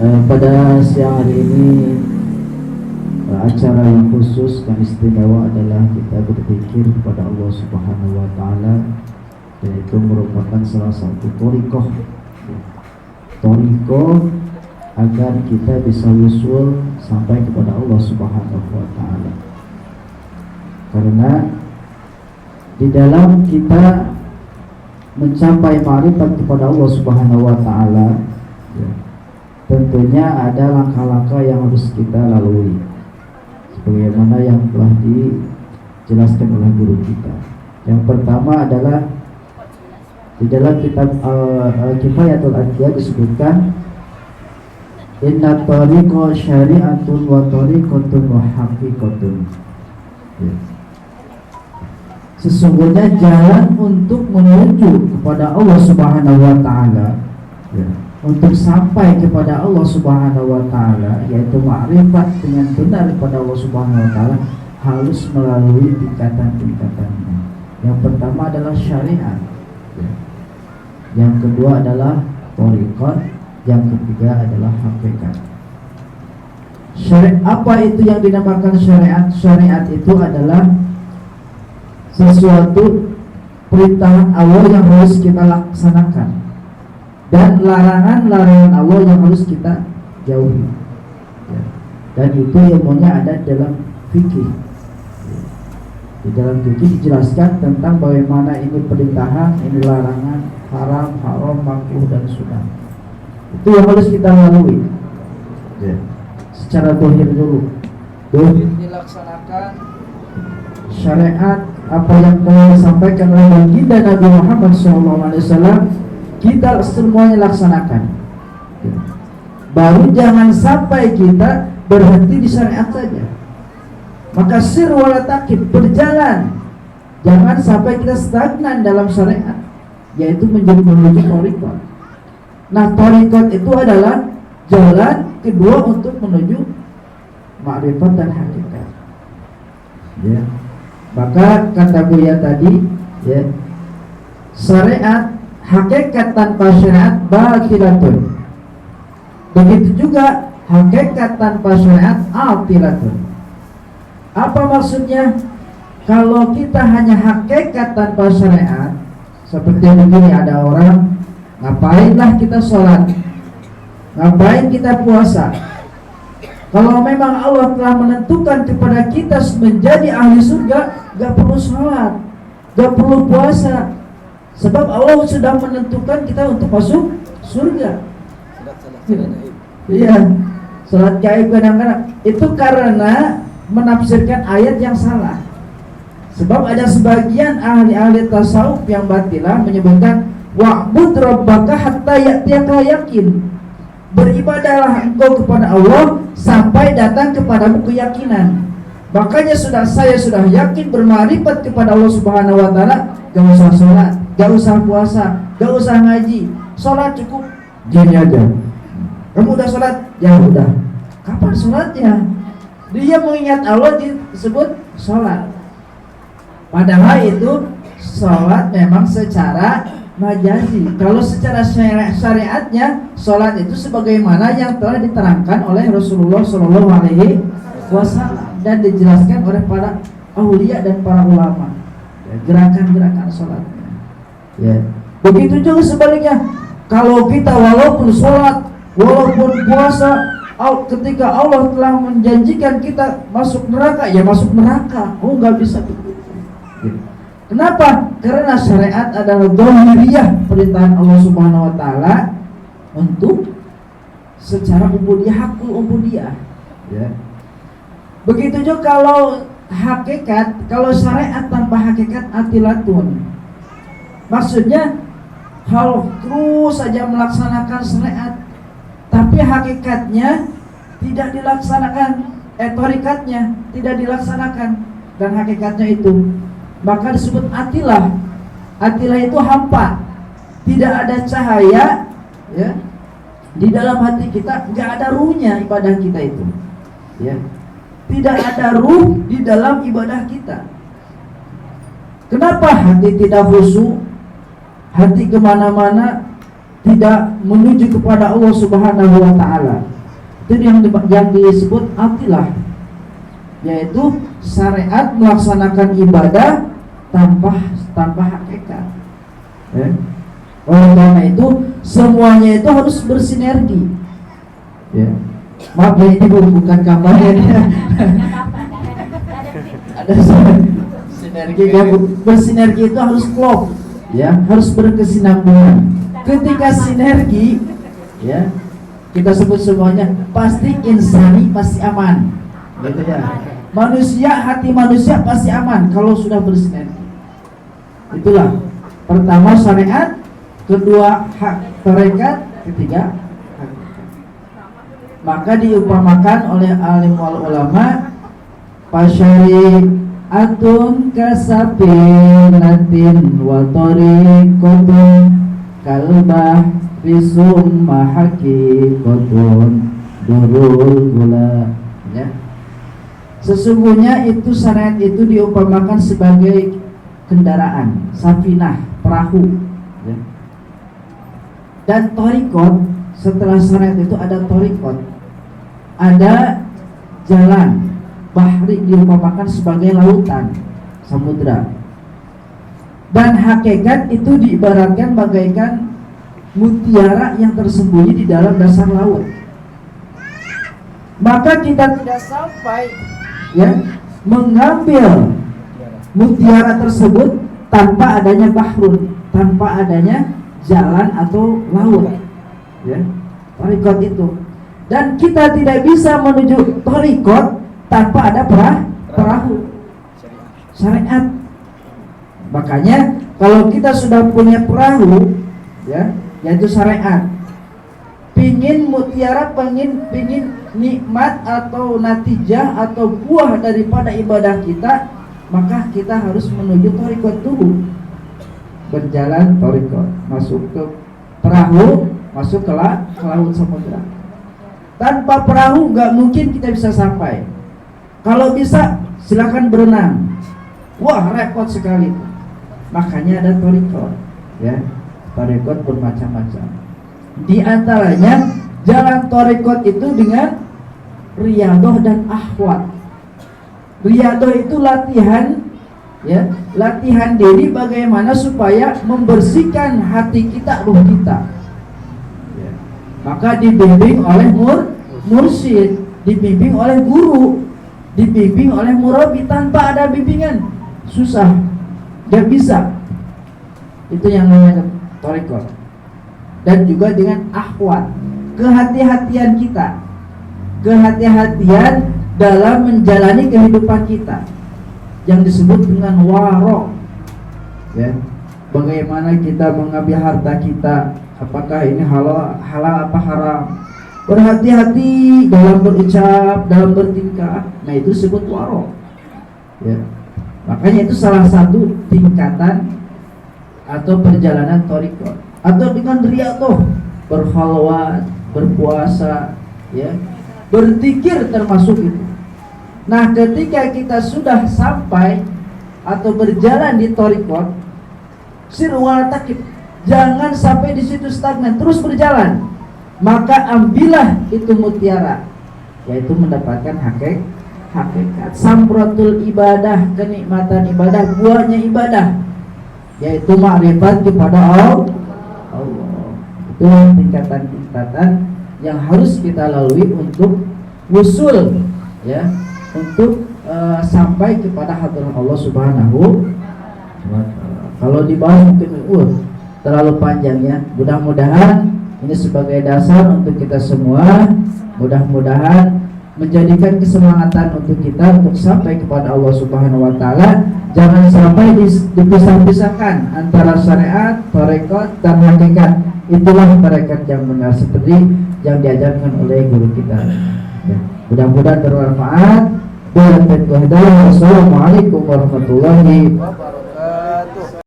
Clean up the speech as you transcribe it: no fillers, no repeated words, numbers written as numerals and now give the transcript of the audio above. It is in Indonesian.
Pada siang hari ini acara yang khusus dan istimewa adalah kita berpikir kepada Allah Subhanahu wa Ta'ala, dan itu merupakan salah satu thariqah agar kita bisa wusul sampai kepada Allah Subhanahu wa Ta'ala. Karena di dalam kita mencapai ma'rifat kepada Allah Subhanahu wa Ta'ala, tentunya ada langkah-langkah yang harus kita lalui sebagaimana yang telah dijelaskan oleh guru kita. Yang pertama adalah di dalam kitab Kifayatul Adhiyah disebutkan inna tariqa syari'atun wa tariqatun wa haqiqatun. Sesungguhnya jalan untuk menuju kepada Allah Subhanahu wa Ta'ala, untuk sampai kepada Allah Subhanahu wa Ta'ala, yaitu ma'rifat dengan benar kepada Allah Subhanahu wa Ta'ala, harus melalui tingkatan-tingkatannya. Yang pertama adalah syariat, yang kedua adalah thariqat, yang ketiga adalah hakikat. Apa itu yang dinamakan syariat? Syariat itu adalah sesuatu perintah Allah yang harus kita laksanakan, dan larangan-larangan Allah yang harus kita jauhi, dan itu ilmunya ada dalam fikih. Di dalam fikih dijelaskan tentang bagaimana ini perintahan, ini larangan, haram, makruh, dan sunah. Itu yang harus kita lalui secara zahir dulu. Dilaksanakan syariat apa yang telah disampaikan oleh baginda Nabi Muhammad SAW, kita semuanya laksanakan. Baru jangan sampai kita berhenti di syariat saja. Maka sir wala taqib, berjalan. Jangan sampai kita stagnan dalam syariat, yaitu menjadi menuju thariqat. Nah, thariqat itu adalah jalan kedua untuk menuju ma'rifat dan hakikat. Maka kata Buya tadi, syariat hakikat tanpa syariat batilatun. Begitu juga hakikat tanpa syariat atilatun. Apa maksudnya? Kalau kita hanya hakikat tanpa syariat, seperti begini, ada orang, ngapainlah kita sholat, ngapain kita puasa? Kalau memang Allah telah menentukan kepada kita menjadi ahli surga, gak perlu sholat, gak perlu puasa, sebab Allah sudah menentukan kita untuk masuk surga. Iya, sholat gaib kadang-kadang itu karena menafsirkan ayat yang salah. Sebab ada sebagian ahli-ahli tasawuf yang batilah menyebutkan wa'bud rabbaka hatta ya'tiyaka yakin. Beribadahlah engkau kepada Allah sampai datang kepadamu keyakinan. Makanya saya sudah yakin bermarifat kepada Allah Subhanahu wa Ta'ala, gak usah sholat, gak usah puasa, gak usah ngaji. Sholat cukup gini aja. Kamu udah sholat? Ya udah. Kapan sholatnya? Dia mengingat Allah disebut sholat. Padahal itu sholat memang secara majazi. Kalau secara syariatnya, sholat itu sebagaimana yang telah diterangkan oleh Rasulullah SAW dan dijelaskan oleh para aulia dan para ulama, gerakan-gerakan sholatnya. Begitu juga sebaliknya. Kalau kita walaupun sholat, walaupun puasa, ketika Allah telah menjanjikan kita masuk neraka, ya masuk neraka. Nggak bisa begitu. Kenapa? Karena syariat adalah dhahiriyah, perintahan Allah Subhanahu wa Ta'ala untuk secara ubudiyah, hakul ubudiyah. Begitu juga kalau hakikat, kalau syariat tanpa hakikat atilatun. Maksudnya kalau terus saja melaksanakan syariat tapi hakikatnya tidak dilaksanakan, thariqatnya tidak dilaksanakan dan hakikatnya itu, maka disebut atilah. Atilah itu hampa, tidak ada cahaya, di dalam hati kita, nggak ada ruhnya ibadah kita itu, tidak ada ruh di dalam ibadah kita. Kenapa hati tidak khusyuk, hati kemana-mana, tidak menuju kepada Allah Subhanahu wa taala. Itu yang disebut atilah, yaitu syariat melaksanakan ibadah tanpa hakikat. Ya. Oleh karena itu semuanya itu harus bersinergi. Ya. Maaf ya, ini bukan kampanye. Ada sinergi, bersinergi itu harus klop, ya, harus berkesinambungan. Ketika sinergi, ya, kita sebut semuanya pasti insani, pasti aman, gitu ya. Manusia, hati manusia pasti aman kalau sudah bersinergi. Itulah pertama syariat, kedua hak tarekat, ketiga hak. Maka diumpamakan oleh alim wal ulama, pasyari'atun kasafinatin wa tariqatun kalbah risum haqiqatun durul gula. Ya. Sesungguhnya itu syariat itu diumpamakan sebagai kendaraan, safinah, perahu, ya. Dan tariqat, setelah syariat itu ada tariqat, ada jalan. Bahri diumpamakan sebagai lautan, samudra. Dan hakikat itu diibaratkan bagaikan mutiara yang tersembunyi di dalam dasar laut. Maka kita tidak sampai, ya, mengambil mutiara tersebut tanpa adanya bahrun, tanpa adanya jalan atau laut, ya, tariqat itu. Dan kita tidak bisa menuju tariqat tanpa ada perahu, syariat. Makanya kalau kita sudah punya perahu, ya, yaitu syariat, pingin mutiara, pingin nikmat atau natijah atau buah daripada ibadah kita, maka kita harus menuju tariqat dulu. Berjalan tariqat, masuk ke perahu, masuk ke laut samudra. Tanpa perahu nggak mungkin kita bisa sampai. Kalau bisa silakan berenang. Wah, repot sekali. Makanya ada tariqat, ya. Tariqat bermacam-macam. Di antaranya jalan tariqat itu dengan riyadhah dan akhwat. Riyadhah itu latihan, ya, latihan diri bagaimana supaya membersihkan hati kita, ruh kita. Ya. Maka dibimbing oleh mursyid, dibimbing oleh guru, dibimbing oleh murabi. Tanpa ada bimbingan susah, gak bisa. Itu yang namanya tariqat. Dan juga dengan akhwat, kehati-hatian kita, kehati-hatian dalam menjalani kehidupan kita, yang disebut dengan waro, ya. Bagaimana kita mengambil harta kita, apakah ini halal apa haram. Berhati-hati dalam berucap, dalam bertingkah. Nah, itu disebut waro, ya. Makanya itu salah satu tingkatan atau perjalanan tariqat. Atau dengan riyadhah, berkhalwat, berpuasa, ya, berzikir termasuk itu. Nah, ketika kita sudah sampai atau berjalan di tariqat, sir wal taqib, jangan sampai di situ stagnan, terus berjalan. Maka ambillah itu mutiara, yaitu mendapatkan hakikat samratul ibadah, kenikmatan ibadah, buahnya ibadah, yaitu makrifat kepada Allah. Itu tingkatan-tingkatan yang harus kita lalui untuk wusul, ya, untuk sampai kepada hadirat Allah Subhanahu wa ta'ala. Kalau dibahas mungkin terlalu panjang, ya. Mudah-mudahan ini sebagai dasar untuk kita semua, mudah-mudahan menjadikan kesemangatan untuk kita untuk sampai kepada Allah Subhanahu wa ta'ala. Jangan sampai dipisah-pisahkan antara syariat, tarekat, dan hakikat. Itulah tarekat yang benar seperti yang diajarkan oleh guru kita, ya. Mudah-mudahan bermanfaat. Wassalamualaikum warahmatullahi wabarakatuh.